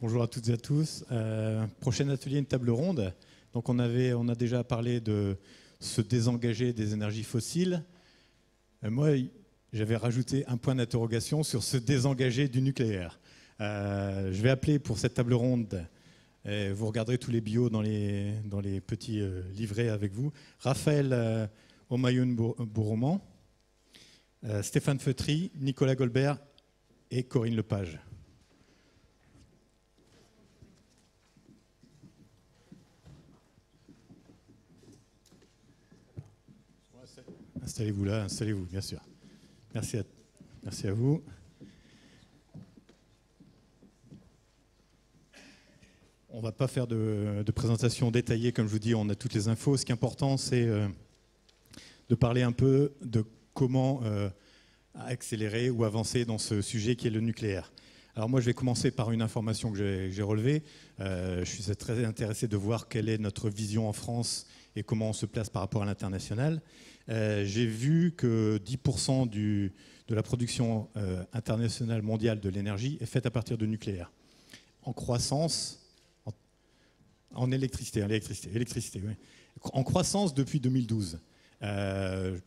Bonjour à toutes et à tous. Prochain atelier, une table ronde. Donc on a déjà parlé de se désengager des énergies fossiles. Moi, j'avais rajouté un point d'interrogation sur se désengager du nucléaire. Je vais appeler pour cette table ronde, et vous regarderez tous les bios dans les petits livrets avec vous, Raphaël Omayoun-Bourroman, Stéphane Feutry, Nicolas Goldberg et Corinne Lepage. Installez-vous là, installez-vous, bien sûr. Merci à vous. On ne va pas faire de présentation détaillée, comme je vous dis, on a toutes les infos. Ce qui est important, c'est de parler un peu de comment accélérer ou avancer dans ce sujet qui est le nucléaire. Alors moi, je vais commencer par une information que j'ai relevée. Je suis très intéressé de voir quelle est notre vision en France et comment on se place par rapport à l'international. J'ai vu que 10% de la production internationale mondiale de l'énergie est faite à partir de nucléaire. En croissance, en électricité, oui. En croissance depuis 2012.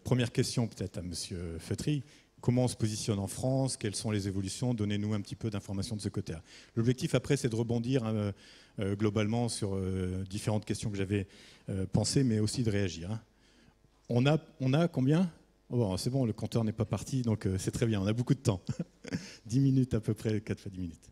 Première question peut-être à M. Feutry. Comment on se positionne en France? Quelles sont les évolutions? Donnez-nous un petit peu d'informations de ce côté-là. L'objectif après, c'est de rebondir globalement sur différentes questions que j'avais pensées, mais aussi de réagir. On a combien? Oh, c'est bon, le compteur n'est pas parti, donc c'est très bien, on a beaucoup de temps. 10 minutes à peu près, 4 fois 10 minutes.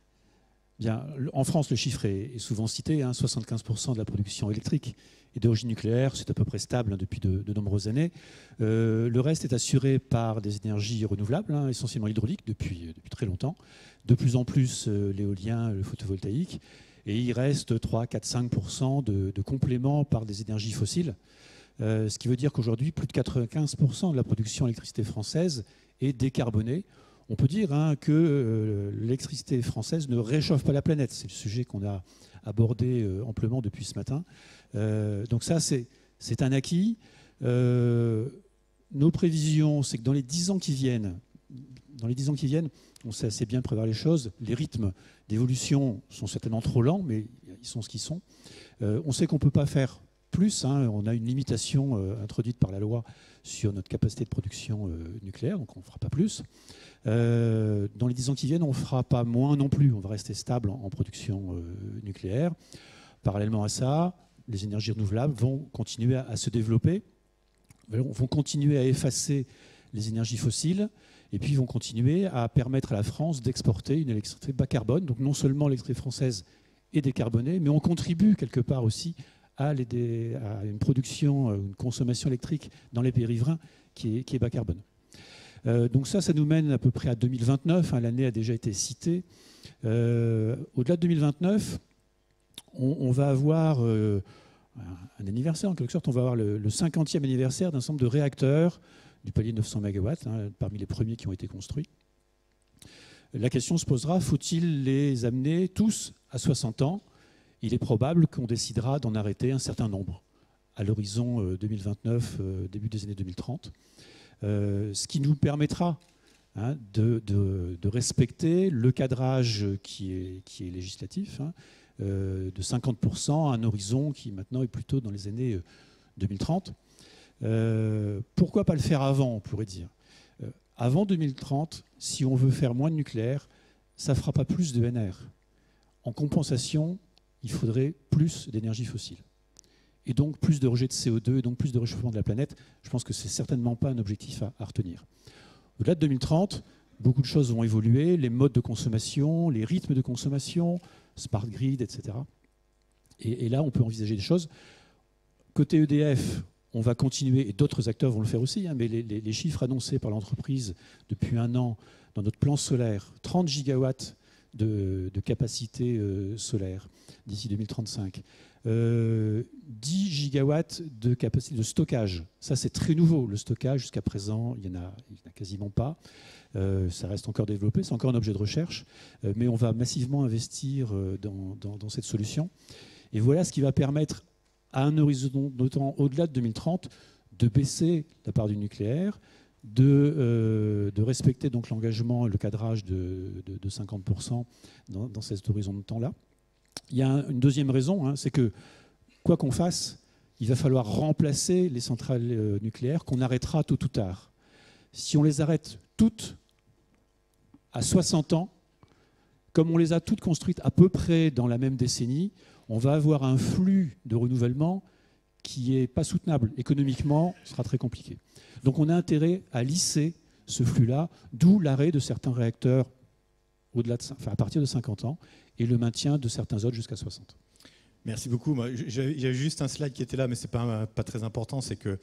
Bien, en France, le chiffre est souvent cité, 75% de la production électrique est d'origine nucléaire, c'est à peu près stable depuis de nombreuses années. Le reste est assuré par des énergies renouvelables, essentiellement hydrauliques depuis très longtemps. De plus en plus l'éolien, le photovoltaïque. Et il reste 3, 4, 5% de compléments par des énergies fossiles. Ce qui veut dire qu'aujourd'hui, plus de 95% de la production d'électricité française est décarbonée. On peut dire que l'électricité française ne réchauffe pas la planète. C'est le sujet qu'on a abordé amplement depuis ce matin. Donc ça, c'est un acquis. Nos prévisions, c'est que dans les 10 ans qui viennent, on sait assez bien prévoir les choses. Les rythmes d'évolution sont certainement trop lents, mais ils sont ce qu'ils sont. On sait qu'on ne peut pas faire plus. On a une limitation introduite par la loi sur notre capacité de production nucléaire, donc on ne fera pas plus. Dans les 10 ans qui viennent, on ne fera pas moins non plus. On va rester stable en production nucléaire. Parallèlement à ça, les énergies renouvelables vont continuer à se développer, vont continuer à effacer les énergies fossiles, et puis vont continuer à permettre à la France d'exporter une électricité bas carbone. Donc non seulement l'électricité française est décarbonée, mais on contribue quelque part aussi à une production, une consommation électrique dans les pays riverains qui est bas carbone. Donc ça nous mène à peu près à 2029. L'année a déjà été citée. Au-delà de 2029, on va avoir un anniversaire, en quelque sorte. On va avoir le 50e anniversaire d'un certain nombre de réacteurs du palier 900 MW, parmi les premiers qui ont été construits. La question se posera, faut-il les amener tous à 60 ans? Il est probable qu'on décidera d'en arrêter un certain nombre à l'horizon 2029, début des années 2030. Ce qui nous permettra de respecter le cadrage qui est législatif, de 50% à un horizon qui maintenant est plutôt dans les années 2030. Pourquoi pas le faire avant, on pourrait dire. Avant 2030, si on veut faire moins de nucléaire, ça ne fera pas plus de NR. En compensation, il faudrait plus d'énergie fossile. Et donc plus de rejet de CO2, et donc plus de réchauffement de la planète. Je pense que ce n'est certainement pas un objectif à retenir. Au-delà de 2030, beaucoup de choses vont évoluer, les modes de consommation, les rythmes de consommation, smart grid, etc. Et là, on peut envisager des choses. Côté EDF, on va continuer, et d'autres acteurs vont le faire aussi, mais les chiffres annoncés par l'entreprise depuis un an dans notre plan solaire, 30 gigawatts de capacité solaire d'ici 2035. 10 gigawatts de capacité de stockage. Ça, c'est très nouveau. Le stockage, jusqu'à présent, il n'y en a quasiment pas. Ça reste encore développé, c'est encore un objet de recherche, mais on va massivement investir dans cette solution. Et voilà ce qui va permettre, à un horizon de temps au-delà de 2030, de baisser la part du nucléaire, de respecter donc l'engagement et le cadrage de 50% dans cet horizon de temps-là. il y a une deuxième raison, hein, c'est que quoi qu'on fasse, il va falloir remplacer les centrales nucléaires qu'on arrêtera tôt ou tard. Si on les arrête toutes à 60 ans, comme on les a toutes construites à peu près dans la même décennie, on va avoir un flux de renouvellement qui n'est pas soutenable. Économiquement, ce sera très compliqué. Donc on a intérêt à lisser ce flux-là, d'où l'arrêt de certains réacteurs à partir de 50 ans et le maintien de certains autres jusqu'à 60. Merci beaucoup. Il y a juste un slide qui était là, mais ce n'est pas très important. C'est que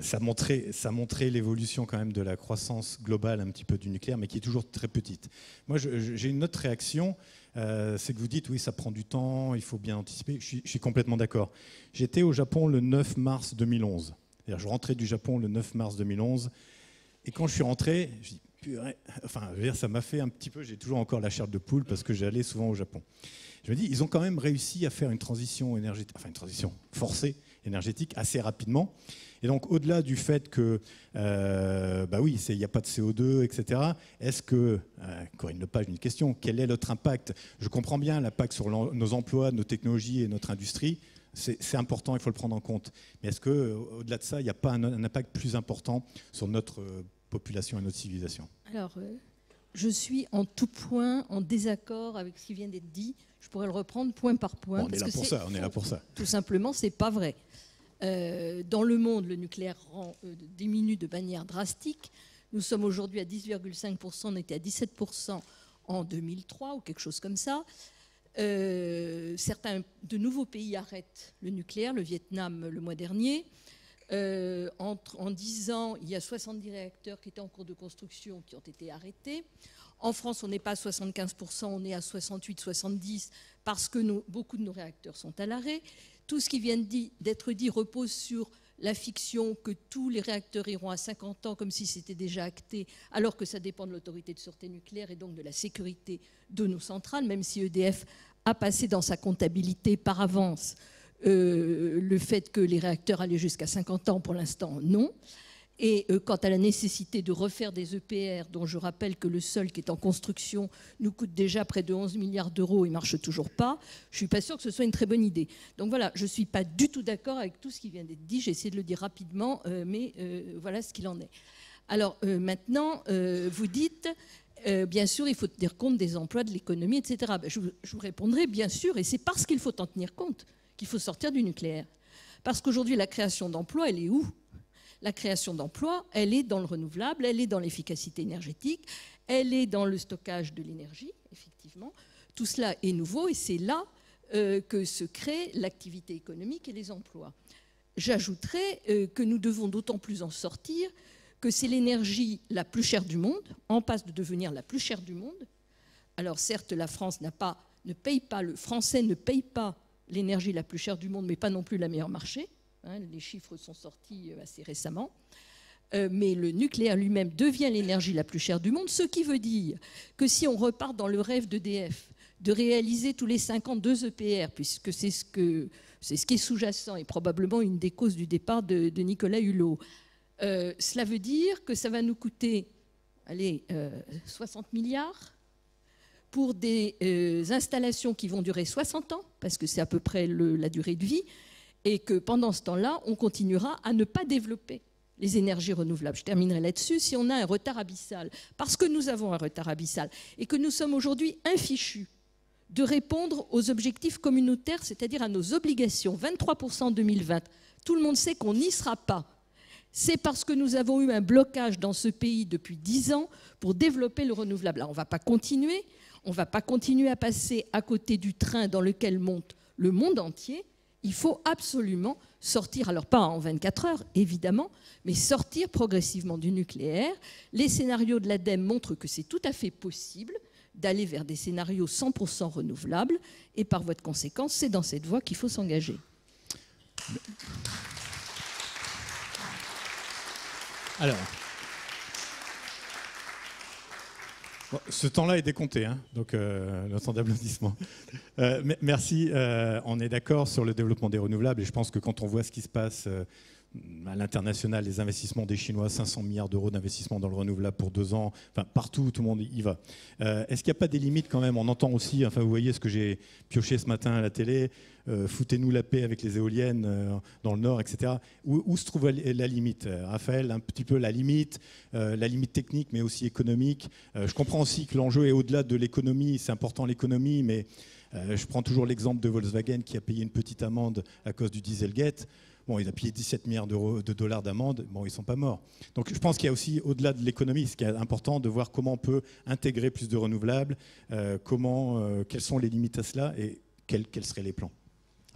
ça montrait l'évolution quand même de la croissance globale un petit peu du nucléaire, mais qui est toujours très petite. Moi, j'ai une autre réaction. C'est que vous dites, oui, ça prend du temps, il faut bien anticiper. Je suis complètement d'accord. J'étais au Japon le 9 mars 2011. Je rentrais du Japon le 9 mars 2011. Et quand je suis rentré, je dis, purée, enfin, ça m'a fait un petit peu, j'ai toujours encore la chair de poule parce que j'allais souvent au Japon. Je me dis, ils ont quand même réussi à faire une transition énergétique, enfin une transition forcée énergétique assez rapidement. Et donc, au-delà du fait que, oui, il n'y a pas de CO2, etc., est-ce que, Corinne Lepage, une question, quel est notre impact? Je comprends bien l'impact sur nos emplois, nos technologies et notre industrie. C'est important, il faut le prendre en compte. Mais est-ce qu'au-delà de ça, il n'y a pas un impact plus important sur notre population et notre civilisation? Alors, je suis en tout point en désaccord avec ce qui vient d'être dit. Je pourrais le reprendre point par point. Bon, on est là pour ça. Tout simplement, ce n'est pas vrai. Dans le monde, le nucléaire diminue de manière drastique. Nous sommes aujourd'hui à 10,5%, on était à 17% en 2003 ou quelque chose comme ça. Certains de nouveaux pays arrêtent le nucléaire, le Vietnam le mois dernier. En 10 ans, il y a 70 réacteurs qui étaient en cours de construction qui ont été arrêtés. En France, on n'est pas à 75%, on est à 68-70% parce que beaucoup de nos réacteurs sont à l'arrêt. Tout ce qui vient d'être dit repose sur la fiction que tous les réacteurs iront à 50 ans comme si c'était déjà acté, alors que ça dépend de l'autorité de sûreté nucléaire et donc de la sécurité de nos centrales, même si EDF a passé dans sa comptabilité par avance le fait que les réacteurs allaient jusqu'à 50 ans, pour l'instant, non. Et quant à la nécessité de refaire des EPR, dont je rappelle que le seul qui est en construction nous coûte déjà près de 11 milliards d'euros et ne marche toujours pas, je ne suis pas sûre que ce soit une très bonne idée. Donc voilà, je ne suis pas du tout d'accord avec tout ce qui vient d'être dit. J'ai essayé de le dire rapidement, mais voilà ce qu'il en est. Alors maintenant, vous dites, bien sûr, il faut tenir compte des emplois, de l'économie, etc. Je vous répondrai, bien sûr, et c'est parce qu'il faut en tenir compte qu'il faut sortir du nucléaire. Parce qu'aujourd'hui, la création d'emplois, elle est où ? La création d'emplois, elle est dans le renouvelable, elle est dans l'efficacité énergétique, elle est dans le stockage de l'énergie, effectivement. Tout cela est nouveau et c'est là que se crée l'activité économique et les emplois. J'ajouterais que nous devons d'autant plus en sortir que c'est l'énergie la plus chère du monde, en passe de devenir la plus chère du monde. Alors certes, la France ne paye pas, le Français ne paye pas l'énergie la plus chère du monde, mais pas non plus la meilleure marché. Les chiffres sont sortis assez récemment. Mais le nucléaire lui-même devient l'énergie la plus chère du monde, ce qui veut dire que si on repart dans le rêve d'EDF de réaliser tous les 5 ans 2 EPR, puisque c'est ce qui est sous-jacent et probablement une des causes du départ de Nicolas Hulot, cela veut dire que ça va nous coûter 60 milliards pour des installations qui vont durer 60 ans, parce que c'est à peu près la durée de vie, et que pendant ce temps-là, on continuera à ne pas développer les énergies renouvelables. Je terminerai là-dessus. Si on a un retard abyssal, parce que nous avons un retard abyssal, et que nous sommes aujourd'hui infichus de répondre aux objectifs communautaires, c'est-à-dire à nos obligations, 23% en 2020, tout le monde sait qu'on n'y sera pas. C'est parce que nous avons eu un blocage dans ce pays depuis 10 ans pour développer le renouvelable. Alors, on ne va pas continuer à passer à côté du train dans lequel monte le monde entier. Il faut absolument sortir, alors pas en 24 heures, évidemment, mais sortir progressivement du nucléaire. Les scénarios de l'ADEME montrent que c'est tout à fait possible d'aller vers des scénarios 100% renouvelables, et par voie de conséquence, c'est dans cette voie qu'il faut s'engager. Alors, bon, ce temps-là est décompté, hein, donc le temps d'applaudissement. Merci. On est d'accord sur le développement des renouvelables et je pense que quand on voit ce qui se passe à l'international, les investissements des Chinois, 500 milliards d'euros d'investissement dans le renouvelable pour 2 ans, enfin partout, tout le monde y va. Est-ce qu'il n'y a pas des limites quand même? On entend aussi, enfin vous voyez ce que j'ai pioché ce matin à la télé, foutez-nous la paix avec les éoliennes dans le Nord, etc. Où se trouve la limite, Raphaël? Un petit peu la limite technique, mais aussi économique. Je comprends aussi que l'enjeu est au-delà de l'économie, c'est important l'économie, mais je prends toujours l'exemple de Volkswagen qui a payé une petite amende à cause du Dieselgate. Bon, il a payé 17 milliards de dollars d'amende. Bon, ils ne sont pas morts. Donc, je pense qu'il y a aussi, au-delà de l'économie, ce qui est important, de voir comment on peut intégrer plus de renouvelables, quelles sont les limites à cela et quels seraient les plans.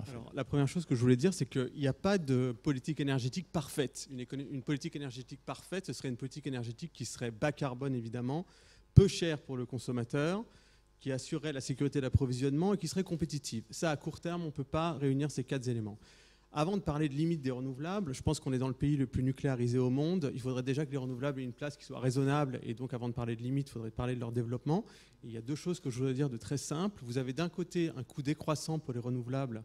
Alors, la première chose que je voulais dire, c'est qu'il n'y a pas de politique énergétique parfaite. Une politique énergétique parfaite, ce serait une politique énergétique qui serait bas carbone, évidemment, peu chère pour le consommateur, qui assurerait la sécurité d'approvisionnement et qui serait compétitive. Ça, à court terme, on ne peut pas réunir ces 4 éléments. Avant de parler de limite des renouvelables, je pense qu'on est dans le pays le plus nucléarisé au monde. Il faudrait déjà que les renouvelables aient une place qui soit raisonnable. Et donc, avant de parler de limite, il faudrait parler de leur développement. Et il y a 2 choses que je voudrais dire de très simples. Vous avez d'un côté un coût décroissant pour les renouvelables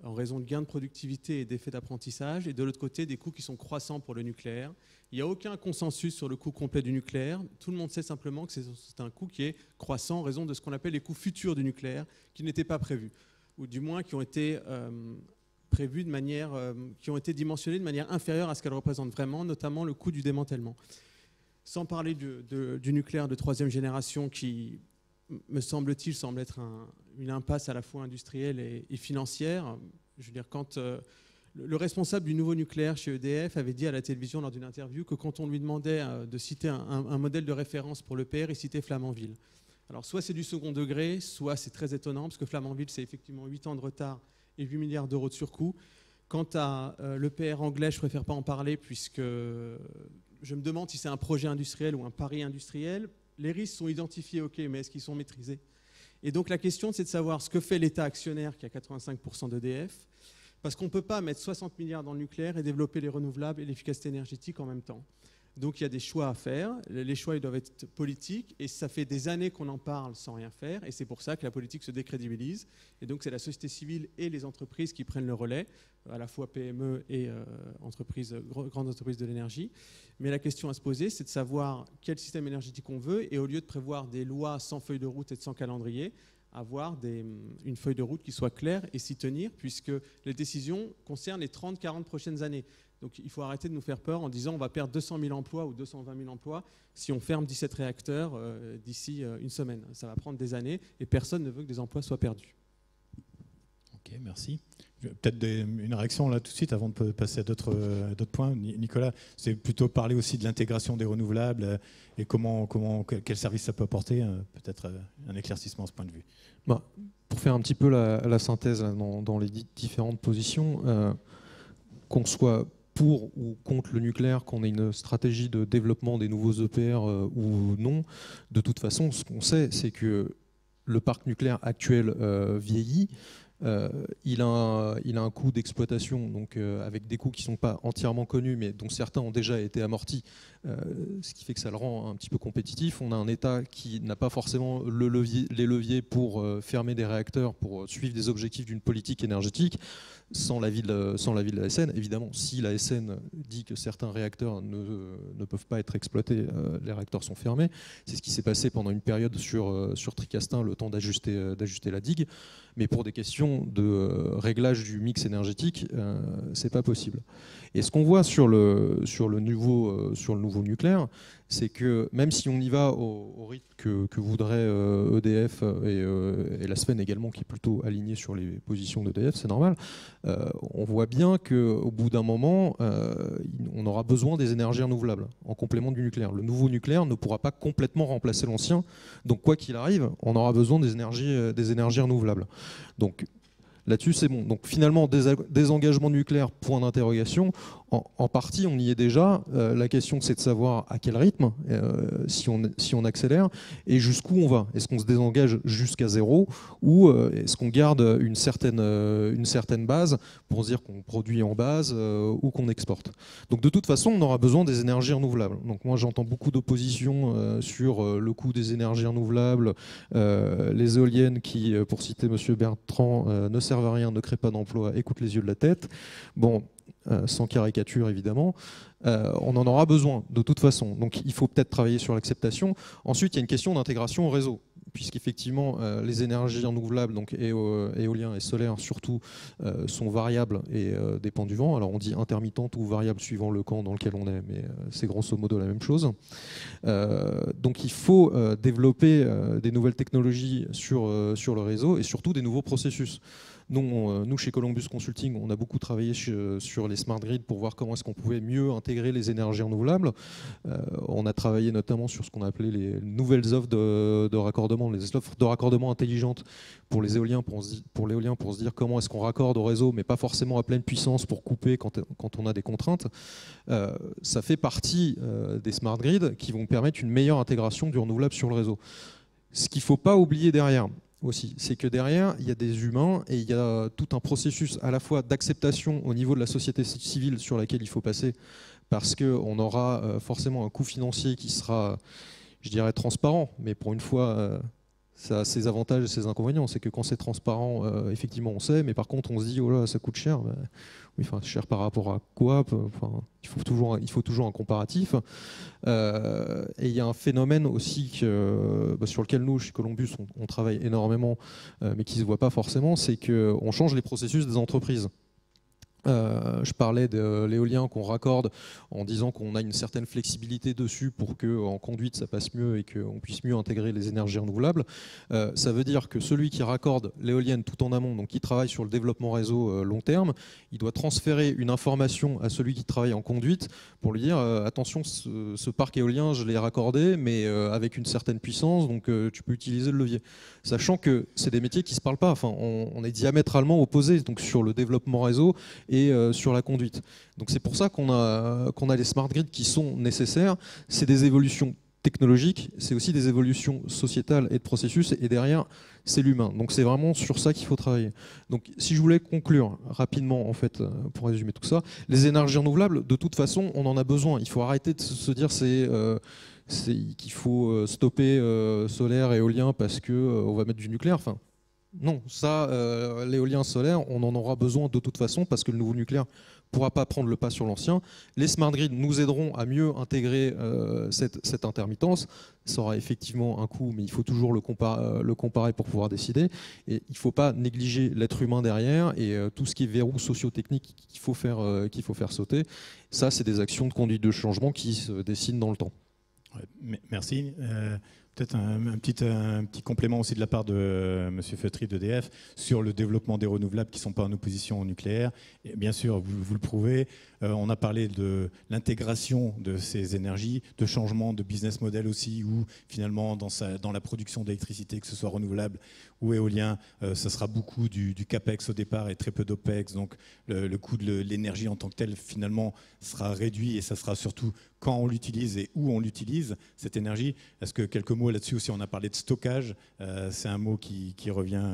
en raison de gains de productivité et d'effets d'apprentissage. Et de l'autre côté, des coûts qui sont croissants pour le nucléaire. Il n'y a aucun consensus sur le coût complet du nucléaire. Tout le monde sait simplement que c'est un coût qui est croissant en raison de ce qu'on appelle les coûts futurs du nucléaire, qui n'étaient pas prévus. Ou du moins qui ont été... prévues qui ont été dimensionnées de manière inférieure à ce qu'elles représentent vraiment, notamment le coût du démantèlement. Sans parler du nucléaire de 3e génération qui, me semble-t-il, semble être une impasse à la fois industrielle et financière. Je veux dire, quand le responsable du nouveau nucléaire chez EDF avait dit à la télévision lors d'une interview que quand on lui demandait de citer un modèle de référence pour l'EPR, il citait Flamanville. Alors soit c'est du second degré, soit c'est très étonnant, parce que Flamanville, c'est effectivement 8 ans de retard et 8 milliards d'euros de surcoût. Quant à l'EPR anglais, je ne préfère pas en parler puisque je me demande si c'est un projet industriel ou un pari industriel. Les risques sont identifiés, ok, mais est-ce qu'ils sont maîtrisés? Et donc la question, c'est de savoir ce que fait l'État actionnaire qui a 85% d'EDF, parce qu'on ne peut pas mettre 60 milliards dans le nucléaire et développer les renouvelables et l'efficacité énergétique en même temps. Donc il y a des choix à faire. Les choix, ils doivent être politiques. Et ça fait des années qu'on en parle sans rien faire. Et c'est pour ça que la politique se décrédibilise. Et donc c'est la société civile et les entreprises qui prennent le relais, à la fois PME et grandes entreprises de l'énergie. Mais la question à se poser, c'est de savoir quel système énergétique on veut. Et au lieu de prévoir des lois sans feuille de route et sans calendrier, avoir une feuille de route qui soit claire et s'y tenir, puisque les décisions concernent les 30-40 prochaines années. Donc il faut arrêter de nous faire peur en disant on va perdre 200 000 emplois ou 220 000 emplois si on ferme 17 réacteurs d'ici une semaine. Ça va prendre des années et personne ne veut que des emplois soient perdus. Ok, merci. Peut-être une réaction là tout de suite avant de passer à d'autres points. Nicolas, c'est plutôt parler aussi de l'intégration des renouvelables et quel service ça peut apporter. Peut-être un éclaircissement à ce point de vue. Pour faire un petit peu la synthèse dans les différentes positions, qu'on soit pour ou contre le nucléaire, qu'on ait une stratégie de développement des nouveaux EPR ou non, de toute façon, ce qu'on sait, c'est que le parc nucléaire actuel vieillit. Il a un coût d'exploitation, donc avec des coûts qui ne sont pas entièrement connus, mais dont certains ont déjà été amortis, ce qui fait que ça le rend un petit peu compétitif. On a un État qui n'a pas forcément les leviers pour fermer des réacteurs, pour suivre des objectifs d'une politique énergétique, sans l'avis de la SN. Évidemment, si la SN dit que certains réacteurs ne peuvent pas être exploités, les réacteurs sont fermés. C'est ce qui s'est passé pendant une période sur Tricastin, le temps d'ajuster la digue. Mais pour des questions de réglage du mix énergétique, c'est pas possible. Et ce qu'on voit sur le nouveau nucléaire, c'est que même si on y va au rythme que voudrait EDF et la SFEN également, qui est plutôt alignée sur les positions d'EDF, c'est normal, on voit bien qu'au bout d'un moment, on aura besoin des énergies renouvelables en complément du nucléaire. Le nouveau nucléaire ne pourra pas complètement remplacer l'ancien, donc quoi qu'il arrive, on aura besoin des énergies renouvelables. Donc là-dessus, c'est bon. Donc finalement, désengagement nucléaire, point d'interrogation. En partie, on y est déjà. La question, c'est de savoir à quel rythme, si on accélère, et jusqu'où on va. Est-ce qu'on se désengage jusqu'à zéro, ou est-ce qu'on garde une certaine base pour se dire qu'on produit en base ou qu'on exporte. Donc de toute façon, on aura besoin des énergies renouvelables. Donc moi, j'entends beaucoup d'opposition sur le coût des énergies renouvelables, les éoliennes qui, pour citer M. Bertrand, ne servent à rien, ne créent pas d'emploi, écoute les yeux de la tête. Bon, sans caricature évidemment, on en aura besoin de toute façon. Donc il faut peut-être travailler sur l'acceptation. Ensuite, il y a une question d'intégration au réseau, puisqu'effectivement les énergies renouvelables, donc éolien et solaire surtout, sont variables et dépendent du vent. Alors on dit intermittente ou variable suivant le camp dans lequel on est, mais c'est grosso modo la même chose. Donc il faut développer des nouvelles technologies sur le réseau et surtout des nouveaux processus. Nous, chez Columbus Consulting, on a beaucoup travaillé sur les smart grids pour voir comment est-ce qu'on pouvait mieux intégrer les énergies renouvelables. On a travaillé notamment sur ce qu'on appelait les nouvelles offres de raccordement, les offres de raccordement intelligentes pour les éoliens, pour l'éolien, pour se dire comment est-ce qu'on raccorde au réseau, mais pas forcément à pleine puissance pour couper quand on a des contraintes. Ça fait partie des smart grids qui vont permettre une meilleure intégration du renouvelable sur le réseau. Ce qu'il ne faut pas oublier derrière, aussi, c'est que derrière, il y a des humains et il y a tout un processus à la fois d'acceptation au niveau de la société civile sur laquelle il faut passer, parce qu'on aura forcément un coût financier qui sera, je dirais, transparent, mais pour une fois, ça a ses avantages et ses inconvénients. C'est que quand c'est transparent, effectivement, on sait, mais par contre, on se dit, oh là, ça coûte cher. Ben, oui, enfin, cher par rapport à quoi? Enfin, il faut toujours un comparatif. Et il y a un phénomène aussi sur lequel nous, chez Columbus, on travaille énormément, mais qui ne se voit pas forcément, c'est qu'on change les processus des entreprises. Je parlais de l'éolien qu'on raccorde en disant qu'on a une certaine flexibilité dessus pour qu'en conduite ça passe mieux et qu'on puisse mieux intégrer les énergies renouvelables. Ça veut dire que celui qui raccorde l'éolienne tout en amont, donc qui travaille sur le développement réseau long terme, il doit transférer une information à celui qui travaille en conduite pour lui dire attention, ce parc éolien je l'ai raccordé mais avec une certaine puissance, donc tu peux utiliser le levier. Sachant que c'est des métiers qui ne se parlent pas, enfin, on est diamétralement opposés donc, sur le développement réseau et sur la conduite. Donc c'est pour ça qu'on a les smart grids qui sont nécessaires. C'est des évolutions technologiques, c'est aussi des évolutions sociétales et de processus, et derrière, c'est l'humain. Donc c'est vraiment sur ça qu'il faut travailler. Donc si je voulais conclure rapidement, en fait, pour résumer tout ça, les énergies renouvelables, de toute façon, on en a besoin. Il faut arrêter de se dire qu'il faut stopper solaire et éolien parce qu'on va mettre du nucléaire. Enfin, non, ça, l'éolien solaire, on en aura besoin de toute façon parce que le nouveau nucléaire ne pourra pas prendre le pas sur l'ancien. Les smart grids nous aideront à mieux intégrer cette intermittence. Ça aura effectivement un coût, mais il faut toujours le comparer pour pouvoir décider. Et il ne faut pas négliger l'être humain derrière et tout ce qui est verrou socio-technique qu'il faut faire sauter. Ça, c'est des actions de conduite de changement qui se dessinent dans le temps. Ouais, merci. Peut-être un petit complément aussi de la part de M. Feutry d'EDF sur le développement des renouvelables qui ne sont pas en opposition au nucléaire. Et bien sûr, vous le prouvez, on a parlé de l'intégration de ces énergies, de changement de business model aussi, où finalement dans la production d'électricité, que ce soit renouvelable ou éolien, ça sera beaucoup du CAPEX au départ et très peu d'OPEX. Donc le coût de l'énergie en tant que tel finalement sera réduit et ça sera surtout quand on l'utilise et où on l'utilise, cette énergie. Est-ce que quelques mots là-dessus aussi, on a parlé de stockage, c'est un mot qui revient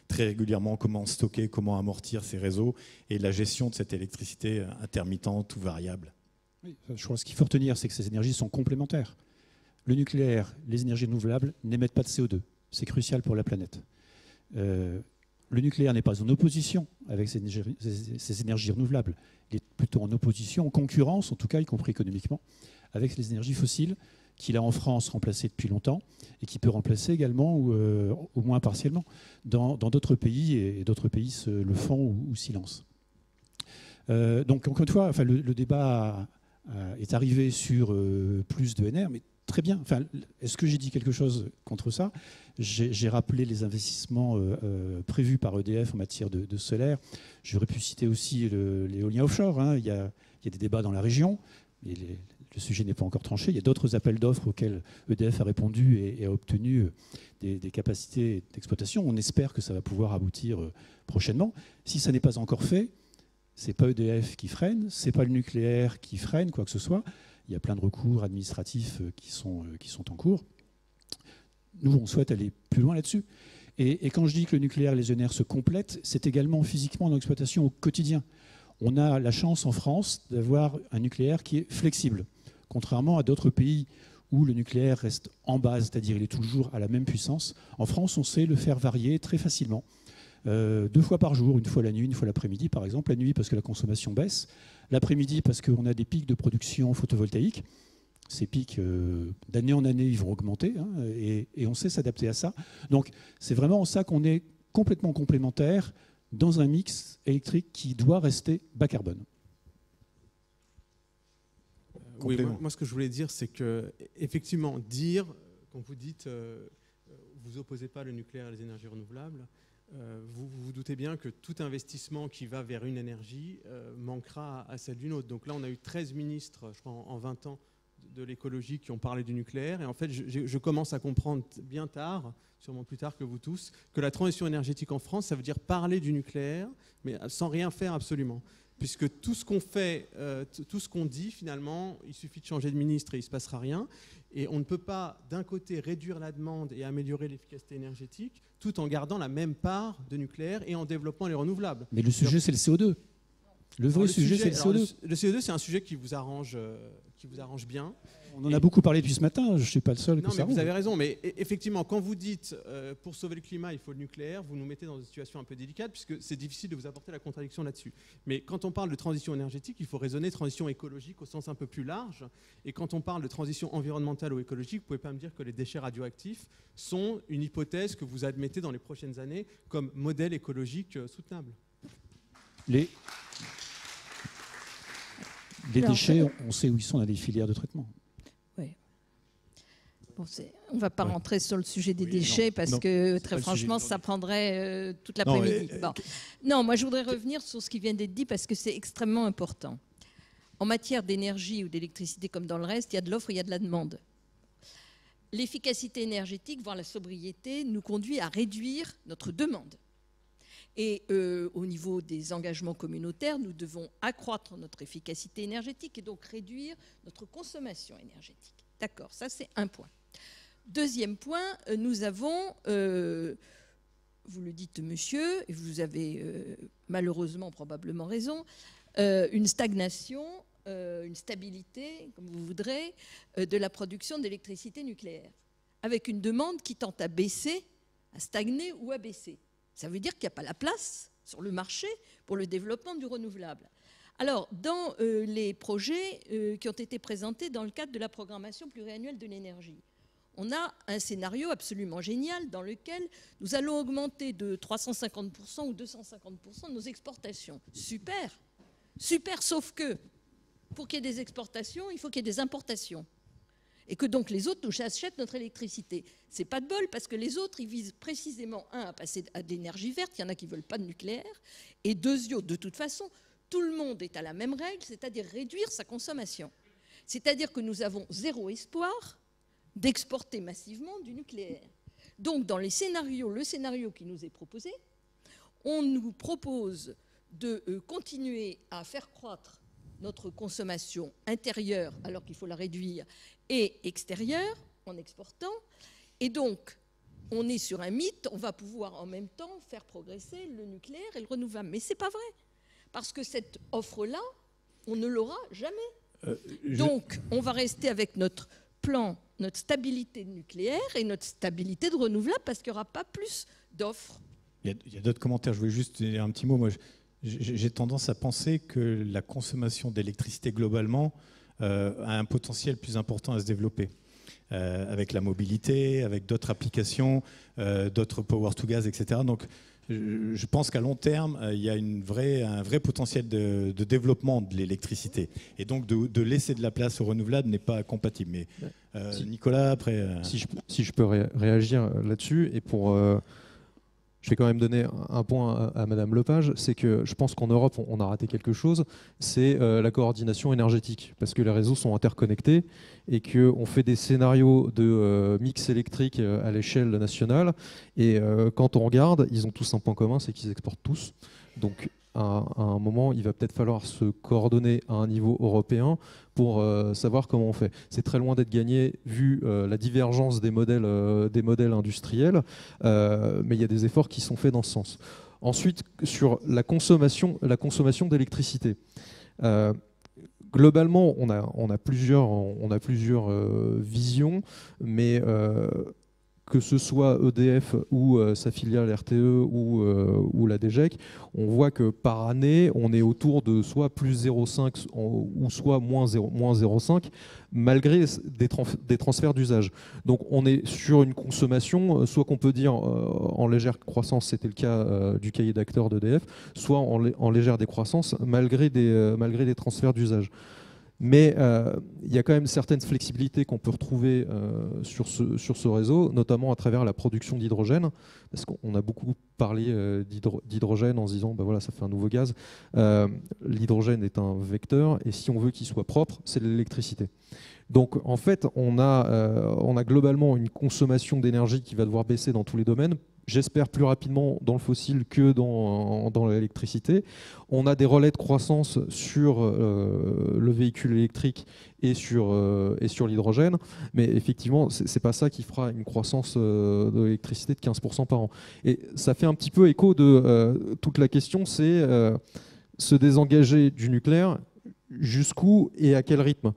très régulièrement, comment stocker, comment amortir ces réseaux et la gestion de cette électricité intermittente ou variable. Oui, je crois que ce qu'il faut retenir, c'est que ces énergies sont complémentaires. Le nucléaire, les énergies renouvelables n'émettent pas de CO2, c'est crucial pour la planète. Le nucléaire n'est pas en opposition avec ces énergies renouvelables. Il est plutôt en opposition, en concurrence, en tout cas, y compris économiquement, avec les énergies fossiles qu'il a en France remplacées depuis longtemps et qui peut remplacer également, ou au moins partiellement, dans d'autres pays, et d'autres pays le font ou s'y lancent. Donc, encore une fois, enfin, le débat est arrivé sur plus d'ENR, mais très bien. Enfin, est-ce que j'ai dit quelque chose contre ça? J'ai rappelé les investissements prévus par EDF en matière de solaire. J'aurais pu citer aussi l'éolien offshore. Hein. Il y a des débats dans la région, mais le sujet n'est pas encore tranché. Il y a d'autres appels d'offres auxquels EDF a répondu et a obtenu des capacités d'exploitation. On espère que ça va pouvoir aboutir prochainement. Si ça n'est pas encore fait, ce n'est pas EDF qui freine, ce n'est pas le nucléaire qui freine, quoi que ce soit. Il y a plein de recours administratifs qui sont en cours. Nous, on souhaite aller plus loin là-dessus. Et quand je dis que le nucléaire et les ENR se complètent, c'est également physiquement dans l'exploitation au quotidien. On a la chance en France d'avoir un nucléaire qui est flexible, contrairement à d'autres pays où le nucléaire reste en base, c'est-à-dire il est toujours à la même puissance. En France, on sait le faire varier très facilement. 2 fois par jour, une fois la nuit, une fois l'après-midi par exemple. La nuit parce que la consommation baisse, l'après-midi parce qu'on a des pics de production photovoltaïque. Ces pics, d'année en année, ils vont augmenter, hein, et on sait s'adapter à ça. Donc c'est vraiment en ça qu'on est complètement complémentaires dans un mix électrique qui doit rester bas carbone. Oui, moi, ce que je voulais dire, c'est que effectivement, quand vous dites vous opposez pas le nucléaire et les énergies renouvelables, vous vous doutez bien que tout investissement qui va vers une énergie manquera à celle d'une autre. Donc là, on a eu 13 ministres, je crois, en 20 ans de l'écologie qui ont parlé du nucléaire. Et en fait, je commence à comprendre bien tard, sûrement plus tard que vous tous, que la transition énergétique en France, ça veut dire parler du nucléaire, mais sans rien faire absolument. Puisque tout ce qu'on fait, tout ce qu'on dit, finalement, il suffit de changer de ministre et il ne se passera rien. Et on ne peut pas, d'un côté, réduire la demande et améliorer l'efficacité énergétique, tout en gardant la même part de nucléaire et en développant les renouvelables. Mais le sujet, c'est le CO2. Le vrai sujet, c'est le CO2. Le CO2, c'est un sujet qui vous arrange bien. On en a beaucoup parlé depuis ce matin, je ne suis pas le seul. Non, mais vous avez raison. Mais effectivement, quand vous dites pour sauver le climat, il faut le nucléaire, vous nous mettez dans une situation un peu délicate puisque c'est difficile de vous apporter la contradiction là-dessus. Mais quand on parle de transition énergétique, il faut raisonner transition écologique au sens un peu plus large. Et quand on parle de transition environnementale ou écologique, vous ne pouvez pas me dire que les déchets radioactifs sont une hypothèse que vous admettez dans les prochaines années comme modèle écologique soutenable. Les déchets, on sait où ils sont, on a des filières de traitement. Bon, on ne va pas rentrer sur le sujet des déchets parce que très franchement, ça prendrait toute l'après-midi. Non, moi je voudrais revenir sur ce qui vient d'être dit parce que c'est extrêmement important. En matière d'énergie ou d'électricité comme dans le reste, il y a de l'offre, il y a de la demande. L'efficacité énergétique, voire la sobriété, nous conduit à réduire notre demande. Et au niveau des engagements communautaires, nous devons accroître notre efficacité énergétique et donc réduire notre consommation énergétique. D'accord, ça c'est un point. Deuxième point, nous avons, vous le dites monsieur, et vous avez malheureusement probablement raison, une stagnation, une stabilité, comme vous voudrez, de la production d'électricité nucléaire, avec une demande qui tend à baisser, à stagner ou à baisser. Ça veut dire qu'il n'y a pas la place sur le marché pour le développement du renouvelable. Alors, dans les projets qui ont été présentés dans le cadre de la programmation pluriannuelle de l'énergie, on a un scénario absolument génial dans lequel nous allons augmenter de 350% ou 250% nos exportations. Super, super, sauf que pour qu'il y ait des exportations, il faut qu'il y ait des importations. Et que donc les autres nous achètent notre électricité. C'est pas de bol parce que les autres, ils visent précisément, un, à passer à de l'énergie verte, il y en a qui ne veulent pas de nucléaire, et deuxièmement, de toute façon, tout le monde est à la même règle, c'est-à-dire réduire sa consommation. C'est-à-dire que nous avons zéro espoir d'exporter massivement du nucléaire. Donc, dans les scénarios, le scénario qui nous est proposé, on nous propose de continuer à faire croître notre consommation intérieure, alors qu'il faut la réduire, et extérieure, en exportant. Et donc, on est sur un mythe, on va pouvoir en même temps faire progresser le nucléaire et le renouvelable. Mais ce n'est pas vrai, parce que cette offre-là, on ne l'aura jamais. Donc, on va rester avec notre plan, notre stabilité nucléaire et notre stabilité de renouvelable, parce qu'il n'y aura pas plus d'offres. Il y a d'autres commentaires, je voulais juste dire un petit mot. Moi, j'ai tendance à penser que la consommation d'électricité globalement a un potentiel plus important à se développer. Avec la mobilité, avec d'autres applications, d'autres power to gas, etc. Donc, je pense qu'à long terme, il y a un vrai potentiel de développement de l'électricité. Et donc, de laisser de la place aux renouvelables n'est pas compatible. Mais Nicolas, après... Si je peux réagir là-dessus, et pour... je vais quand même donner un point à Madame Lepage, c'est que je pense qu'en Europe, on a raté quelque chose, c'est la coordination énergétique, parce que les réseaux sont interconnectés et qu'on fait des scénarios de mix électrique à l'échelle nationale, et quand on regarde, ils ont tous un point commun, c'est qu'ils exportent tous. Donc à un moment, il va peut-être falloir se coordonner à un niveau européen pour savoir comment on fait. C'est très loin d'être gagné vu la divergence des modèles industriels, mais il y a des efforts qui sont faits dans ce sens. Ensuite, sur la consommation d'électricité. Globalement, on a plusieurs visions, mais que ce soit EDF ou sa filiale RTE ou la DGEC, on voit que par année, on est autour de soit plus 0,5 ou soit moins 0,5, malgré des transferts d'usage. Donc on est sur une consommation, soit qu'on peut dire en légère croissance, c'était le cas du cahier d'acteurs d'EDF, soit en légère décroissance, malgré des transferts d'usage. Mais il y a quand même certaines flexibilités qu'on peut retrouver sur ce réseau, notamment à travers la production d'hydrogène, parce qu'on a beaucoup parlé d'hydrogène en se disant bah voilà, ça fait un nouveau gaz. L'hydrogène est un vecteur, et si on veut qu'il soit propre, c'est l'électricité. Donc en fait, on a globalement une consommation d'énergie qui va devoir baisser dans tous les domaines. J'espère plus rapidement dans le fossile que dans l'électricité. On a des relais de croissance sur le véhicule électrique et sur l'hydrogène, mais effectivement, c'est pas ça qui fera une croissance de l'électricité de 15% par an. Et ça fait un petit peu écho de toute la question, c'est se désengager du nucléaire, jusqu'où et à quel rythme.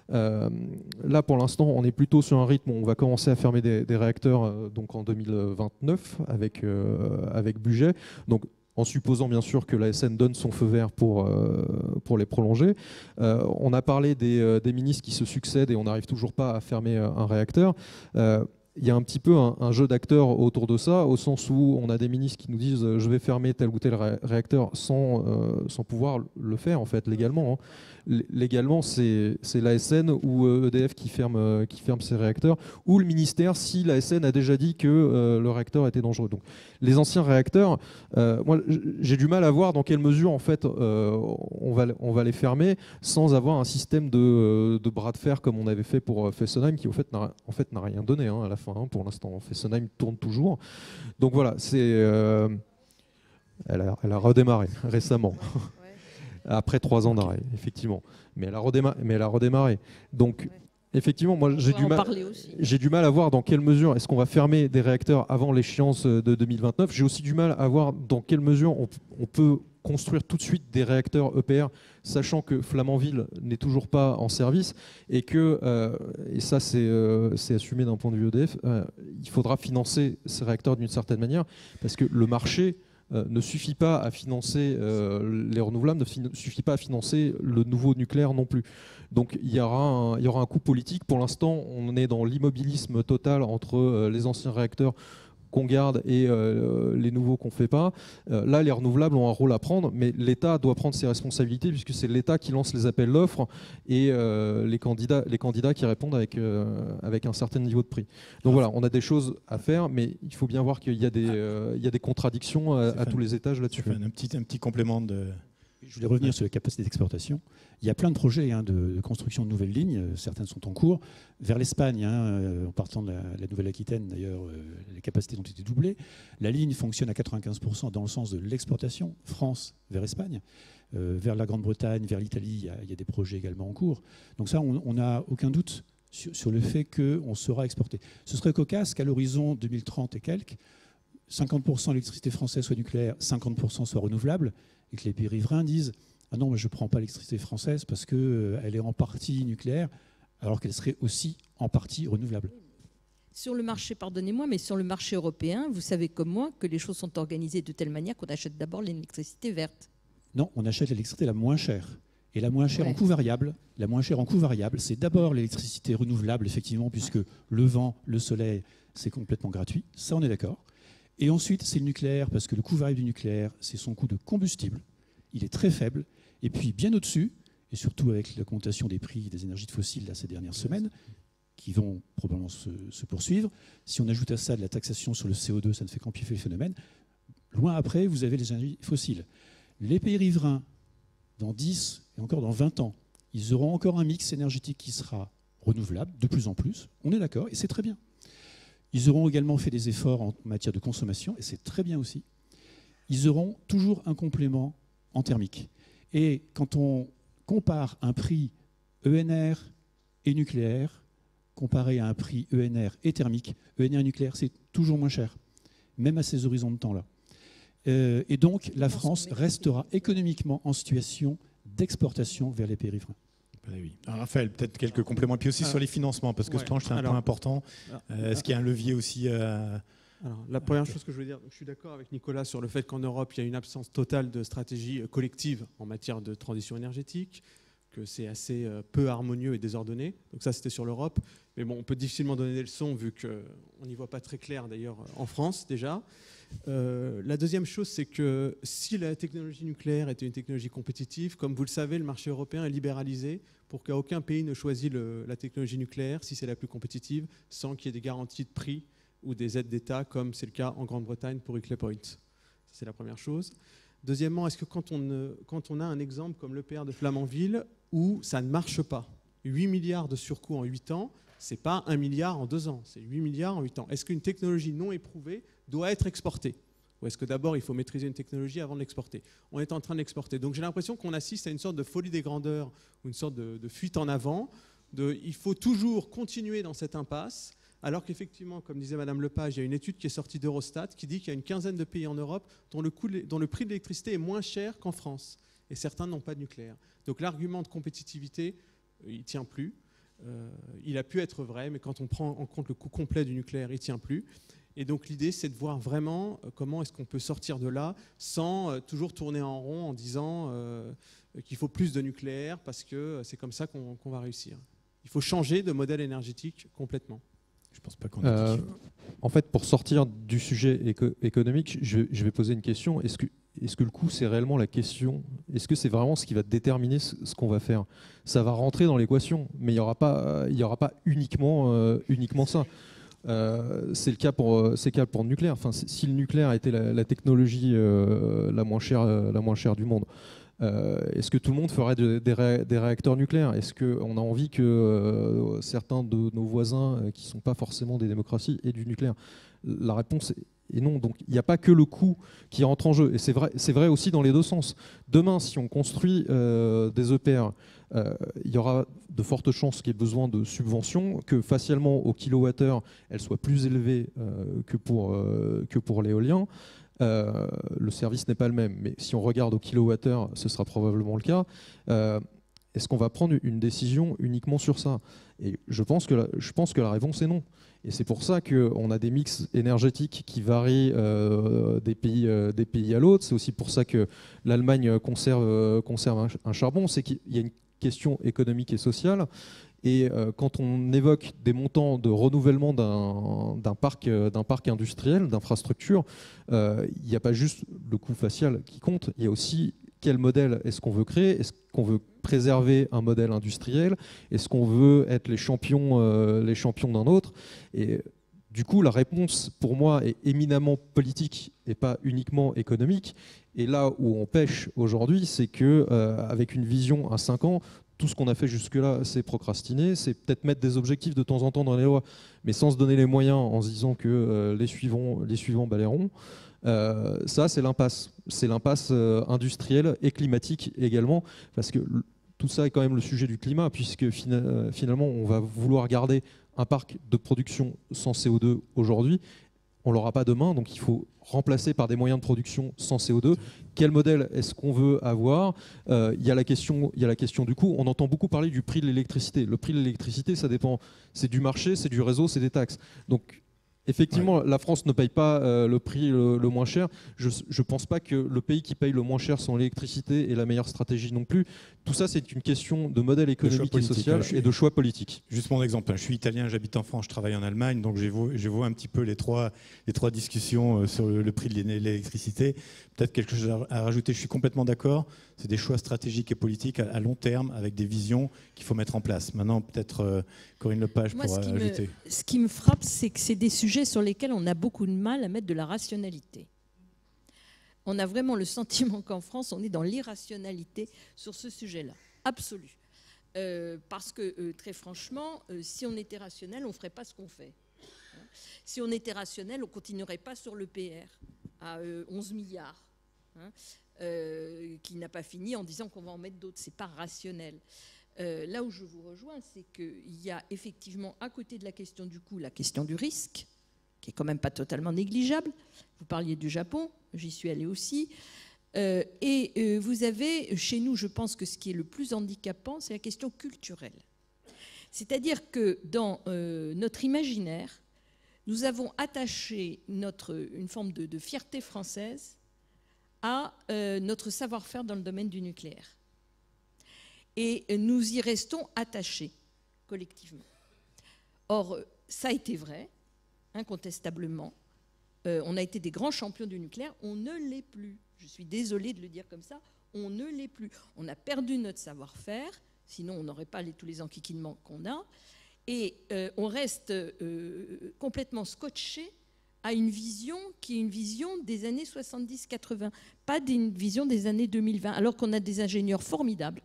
Là, pour l'instant, on est plutôt sur un rythme où on va commencer à fermer des réacteurs donc en 2029 avec budget. Donc, en supposant bien sûr que l'ASN donne son feu vert pour les prolonger. On a parlé des ministres qui se succèdent et on n'arrive toujours pas à fermer un réacteur. Il y a un petit peu un jeu d'acteurs autour de ça, au sens où on a des ministres qui nous disent je vais fermer tel ou tel réacteur sans pouvoir le faire en fait légalement. Hein. Légalement, c'est l'ASN ou EDF qui ferme ces réacteurs, ou le ministère si l'ASN a déjà dit que le réacteur était dangereux. Donc, les anciens réacteurs, moi j'ai du mal à voir dans quelle mesure en fait on va les fermer sans avoir un système de bras de fer comme on avait fait pour Fessenheim, qui en fait n'a rien donné hein, à la fin. Hein, pour l'instant, Fessenheim tourne toujours. Donc voilà, elle a redémarré récemment. Après 3 ans d'arrêt, effectivement. Mais elle a redémarré. Donc, effectivement, moi, j'ai du mal à voir dans quelle mesure est-ce qu'on va fermer des réacteurs avant l'échéance de 2029. J'ai aussi du mal à voir dans quelle mesure on peut construire tout de suite des réacteurs EPR, sachant que Flamanville n'est toujours pas en service et que, et ça c'est assumé d'un point de vue EDF, il faudra financer ces réacteurs d'une certaine manière, parce que le marché ne suffit pas à financer les renouvelables, ne suffit pas à financer le nouveau nucléaire non plus. Donc il y aura un coût politique. Pour l'instant, on est dans l'immobilisme total entre les anciens réacteurs qu'on garde et les nouveaux qu'on ne fait pas. Là, les renouvelables ont un rôle à prendre, mais l'État doit prendre ses responsabilités, puisque c'est l'État qui lance les appels d'offres et les candidats qui répondent avec un certain niveau de prix. Donc voilà, on a des choses à faire, mais il faut bien voir qu'il y a des contradictions à tous les étages là-dessus. Un petit complément de... Je voulais revenir sur les capacités d'exportation. Il y a plein de projets de construction de nouvelles lignes. Certaines sont en cours. Vers l'Espagne, en partant de la Nouvelle-Aquitaine, d'ailleurs, les capacités ont été doublées. La ligne fonctionne à 95% dans le sens de l'exportation, France vers Espagne. Vers la Grande-Bretagne, vers l'Italie, il y a des projets également en cours. Donc ça, on n'a aucun doute sur le fait qu'on sera exporté. Ce serait cocasse qu'à l'horizon 2030 et quelques, 50% de l'électricité française soit nucléaire, 50% soit renouvelable, et que les pays riverains disent « Ah non, mais je ne prends pas l'électricité française parce qu'elle est en partie nucléaire, alors qu'elle serait aussi en partie renouvelable. » Sur le marché, pardonnez-moi, mais sur le marché européen, vous savez comme moi que les choses sont organisées de telle manière qu'on achète d'abord l'électricité verte. Non, on achète l'électricité la moins chère. Et la moins chère en coût variable, c'est d'abord l'électricité renouvelable, effectivement, puisque le vent, le soleil, c'est complètement gratuit. Ça, on est d'accord. Et ensuite, c'est le nucléaire, parce que le coût variable du nucléaire, c'est son coût de combustible. Il est très faible. Et puis, bien au-dessus, et surtout avec l'augmentation des prix des énergies fossiles là, ces dernières semaines, qui vont probablement se poursuivre, si on ajoute à ça de la taxation sur le CO2, ça ne fait qu'amplifier le phénomène. Loin après, vous avez les énergies fossiles. Les pays riverains, dans 10 et encore dans 20 ans, ils auront encore un mix énergétique qui sera renouvelable, de plus en plus. On est d'accord, et c'est très bien. Ils auront également fait des efforts en matière de consommation, et c'est très bien aussi. Ils auront toujours un complément en thermique. Et quand on compare un prix ENR et nucléaire, comparé à un prix ENR et thermique, ENR et nucléaire, c'est toujours moins cher, même à ces horizons de temps-là. Et donc, la France restera économiquement en situation d'exportation vers les pays riverains. Oui. Alors, Raphaël, peut-être quelques compléments. Et puis aussi sur les financements, parce que ce planche, c'est un point important. Est-ce qu'il y a un levier aussi Alors, la première chose que je veux dire, je suis d'accord avec Nicolas sur le fait qu'en Europe, il y a une absence totale de stratégie collective en matière de transition énergétique, que c'est assez peu harmonieux et désordonné. Donc ça, c'était sur l'Europe. Mais bon, on peut difficilement donner des leçons vu qu'on n'y voit pas très clair d'ailleurs en France déjà. La deuxième chose, c'est que si la technologie nucléaire était une technologie compétitive, comme vous le savez, le marché européen est libéralisé pour qu'aucun pays ne choisisse la technologie nucléaire si c'est la plus compétitive sans qu'il y ait des garanties de prix ou des aides d'État, comme c'est le cas en Grande-Bretagne pour Hinkley Point. Ça, c'est la première chose. Deuxièmement, est-ce que quand on a un exemple comme l'EPR de Flamanville où ça ne marche pas, 8 milliards de surcoût en 8 ans, ce n'est pas 1 milliard en 2 ans, c'est 8 milliards en 8 ans. Est-ce qu'une technologie non éprouvée doit être exportée ? Ou est-ce que d'abord il faut maîtriser une technologie avant de l'exporter ? On est en train de l'exporter. Donc j'ai l'impression qu'on assiste à une sorte de folie des grandeurs, ou une sorte de fuite en avant. Il faut toujours continuer dans cette impasse, alors qu'effectivement, comme disait Madame Lepage, il y a une étude qui est sortie d'Eurostat qui dit qu'il y a une quinzaine de pays en Europe dont le prix de l'électricité est moins cher qu'en France. Et certains n'ont pas de nucléaire. Donc l'argument de compétitivité, il ne tient plus. Il a pu être vrai, mais quand on prend en compte le coût complet du nucléaire, il ne tient plus. Et donc l'idée, c'est de voir vraiment comment est-ce qu'on peut sortir de là sans toujours tourner en rond en disant qu'il faut plus de nucléaire parce que c'est comme ça qu'on va réussir. Il faut changer de modèle énergétique complètement. Je pense pas qu'on ait En fait, pour sortir du sujet économique, je vais poser une question. Est-ce que le coût, c'est réellement la question ? Est-ce que c'est vraiment ce qui va déterminer ce qu'on va faire ? Ça va rentrer dans l'équation, mais il n'y aura pas uniquement ça. C'est le cas pour le nucléaire. Enfin, si le nucléaire était la technologie la moins chère du monde, est-ce que tout le monde ferait des réacteurs nucléaires ? Est-ce qu'on a envie que certains de nos voisins qui ne sont pas forcément des démocraties aient du nucléaire ? La réponse est non. Donc il n'y a pas que le coût qui rentre en jeu. Et c'est vrai aussi dans les deux sens. Demain, si on construit des EPR, il y aura de fortes chances qu'il y ait besoin de subventions, que facialement au kilowattheure, elles soient plus élevées que pour l'éolien. Le service n'est pas le même, mais si on regarde au kilowattheure, ce sera probablement le cas. Est-ce qu'on va prendre une décision uniquement sur ça ? Et je pense que la réponse est non. Et c'est pour ça qu'on a des mix énergétiques qui varient des pays à l'autre. C'est aussi pour ça que l'Allemagne conserve un charbon. C'est qu'il y a une question économique et sociale. Et quand on évoque des montants de renouvellement d'un parc industriel, d'infrastructure, il n'y a pas juste le coût facial qui compte, il y a aussi quel modèle est-ce qu'on veut créer, est-ce qu'on veut préserver un modèle industriel, est-ce qu'on veut être les champions d'un autre. Et du coup, la réponse, pour moi, est éminemment politique et pas uniquement économique. Et là où on pêche aujourd'hui, c'est qu'avec une vision à 5 ans, tout ce qu'on a fait jusque-là, c'est procrastiner, c'est peut-être mettre des objectifs de temps en temps dans les lois, mais sans se donner les moyens, en se disant que les suivants balayeront. Ça, c'est l'impasse. C'est l'impasse industrielle et climatique également, parce que tout ça est quand même le sujet du climat, puisque finalement, on va vouloir garder un parc de production sans CO2 aujourd'hui. On ne l'aura pas demain, donc il faut remplacer par des moyens de production sans CO2. Quel modèle est-ce qu'on veut avoir ? Il y a la question du coût. On entend beaucoup parler du prix de l'électricité. Le prix de l'électricité, ça dépend. C'est du marché, c'est du réseau, c'est des taxes. Donc, effectivement, la France ne paye pas le prix le moins cher. Je ne pense pas que le pays qui paye le moins cher son électricité ait la meilleure stratégie non plus. Tout ça, c'est une question de modèle économique et social et de choix politiques. Juste mon exemple, je suis italien, j'habite en France, je travaille en Allemagne, donc je vois un petit peu les trois discussions sur le prix de l'électricité. Peut-être quelque chose à rajouter, je suis complètement d'accord. C'est des choix stratégiques et politiques à long terme avec des visions qu'il faut mettre en place. Maintenant, peut-être Corinne Lepage pourra ajouter. Ce qui me frappe, c'est que c'est des sujets sur lesquels on a beaucoup de mal à mettre de la rationalité. On a vraiment le sentiment qu'en France, on est dans l'irrationalité sur ce sujet-là, absolu. Parce que, très franchement, si on était rationnel, on ne ferait pas ce qu'on fait. Si on était rationnel, on ne continuerait pas sur l'EPR à 11 milliards, qui n'a pas fini en disant qu'on va en mettre d'autres. Ce n'est pas rationnel. Là où je vous rejoins, c'est qu'il y a effectivement, à côté de la question du coût, la question du risque, qui est quand même pas totalement négligeable. Vous parliez du Japon, j'y suis allée aussi. Vous avez, chez nous, je pense que ce qui est le plus handicapant, c'est la question culturelle. C'est-à-dire que dans notre imaginaire, nous avons attaché une forme de fierté française à notre savoir-faire dans le domaine du nucléaire. Et nous y restons attachés, collectivement. Or, ça a été vrai, incontestablement. On a été des grands champions du nucléaire, on ne l'est plus. Je suis désolée de le dire comme ça, on ne l'est plus. On a perdu notre savoir-faire, sinon on n'aurait pas tous les enquiquinements qu'on a. Et on reste complètement scotché à une vision qui est une vision des années 70-80, pas une vision des années 2020, alors qu'on a des ingénieurs formidables,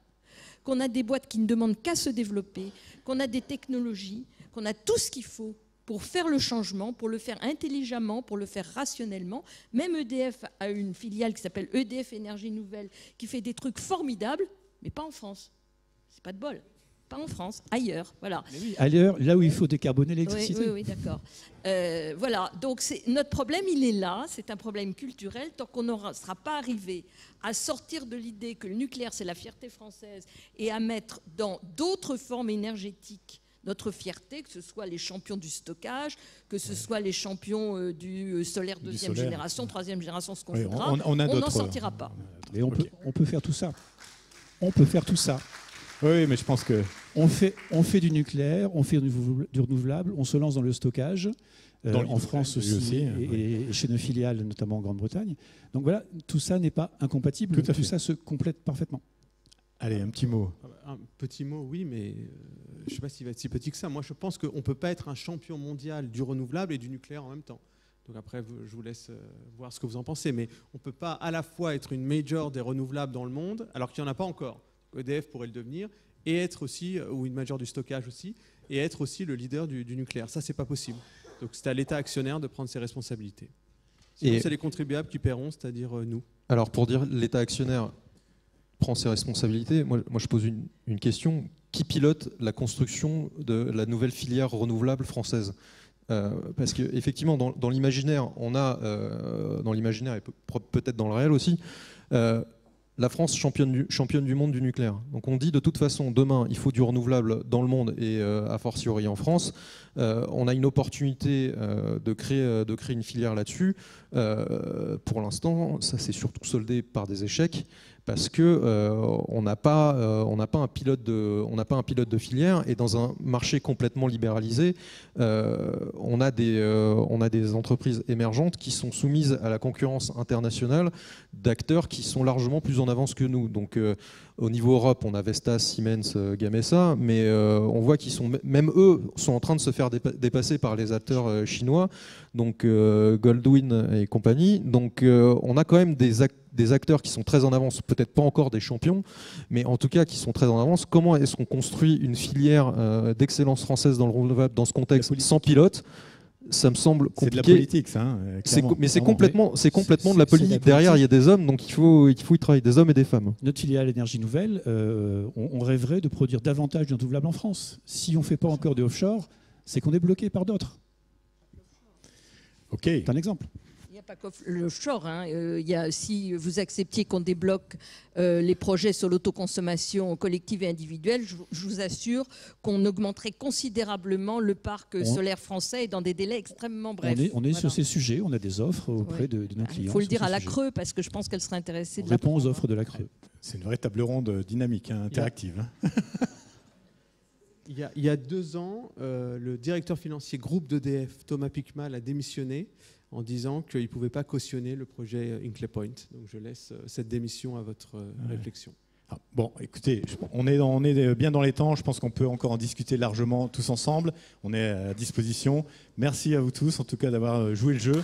qu'on a des boîtes qui ne demandent qu'à se développer, qu'on a des technologies, qu'on a tout ce qu'il faut pour faire le changement, pour le faire intelligemment, pour le faire rationnellement. Même EDF a une filiale qui s'appelle EDF Énergie Nouvelle, qui fait des trucs formidables, mais pas en France. C'est pas de bol. Pas en France, ailleurs. Voilà. Oui, ailleurs, là où il faut décarboner l'électricité. Oui, d'accord. Voilà, donc notre problème, il est là, c'est un problème culturel. Tant qu'on ne sera pas arrivé à sortir de l'idée que le nucléaire, c'est la fierté française, et à mettre dans d'autres formes énergétiques notre fierté, que ce soit les champions du stockage, que ce soit les champions du solaire deuxième génération, troisième génération, ce qu'on voudra, on n'en sortira pas. Mais on peut faire tout ça. On peut faire tout ça. Oui, mais je pense que... On fait du nucléaire, on fait du renouvelable, on se lance dans le stockage, en France aussi, et chez nos filiales, notamment en Grande-Bretagne. Donc voilà, tout ça n'est pas incompatible, tout ça se complète parfaitement. Allez, un petit mot. Un petit mot, oui, mais je ne sais pas s'il va être si petit que ça. Moi, je pense qu'on ne peut pas être un champion mondial du renouvelable et du nucléaire en même temps. Donc après, je vous laisse voir ce que vous en pensez. Mais on ne peut pas à la fois être une major des renouvelables dans le monde, alors qu'il n'y en a pas encore. EDF pourrait le devenir, et être aussi, ou une major du stockage aussi, et être aussi le leader du nucléaire. Ça, c'est pas possible. Donc c'est à l'État actionnaire de prendre ses responsabilités. Sinon, c'est les contribuables qui paieront, c'est-à-dire nous. Alors pour dire l'État actionnaire prend ses responsabilités, moi je pose une question. Qui pilote la construction de la nouvelle filière renouvelable française ? Parce qu'effectivement, dans l'imaginaire, on a, dans l'imaginaire et peut-être dans le réel aussi, la France championne du monde du nucléaire. Donc on dit de toute façon, demain, il faut du renouvelable dans le monde et a fortiori en France. On a une opportunité de créer une filière là-dessus. Pour l'instant, ça s'est surtout soldé par des échecs parce qu'on n'a pas un pilote de filière, et dans un marché complètement libéralisé, on a des entreprises émergentes qui sont soumises à la concurrence internationale d'acteurs qui sont largement plus en avance que nous. Donc au niveau Europe, on a Vestas, Siemens, Gamesa, mais on voit qu'ils sont, même eux sont en train de se faire dépasser par les acteurs chinois, donc Goldwind et compagnie. Donc on a quand même des acteurs qui sont très en avance, peut-être pas encore des champions, mais en tout cas qui sont très en avance. Comment est-ce qu'on construit une filière d'excellence française dans le renouvelable dans ce contexte sans pilote ? Ça me semble compliqué. C'est de la politique, ça. Hein, mais c'est complètement de la politique. Derrière, il y a des hommes, donc il faut y travailler, des hommes et des femmes. Notre filiale Énergie Nouvelle, on rêverait de produire davantage de renouvelables en France. Si on ne fait pas encore de offshore, c'est qu'on est bloqué par d'autres. Ok. C'est un exemple. Il n'y a pas que l'offshore. Si vous acceptiez qu'on débloque les projets sur l'autoconsommation collective et individuelle, je vous assure qu'on augmenterait considérablement le parc solaire français dans des délais extrêmement brefs. On est sur ces sujets, on a des offres auprès de nos clients. Il faut le dire à la Creux, parce que je pense qu'elle serait intéressée de la répond aux offres de la Creux. C'est une vraie table ronde dynamique, interactive. Il y a 2 ans, le directeur financier groupe d'EDF, Thomas Pickmal, a démissionné en disant qu'il ne pouvait pas cautionner le projet Hinkley Point. Donc je laisse cette démission à votre réflexion. Bon, écoutez, on est bien dans les temps. Je pense qu'on peut encore en discuter largement tous ensemble. On est à disposition. Merci à vous tous, en tout cas, d'avoir joué le jeu.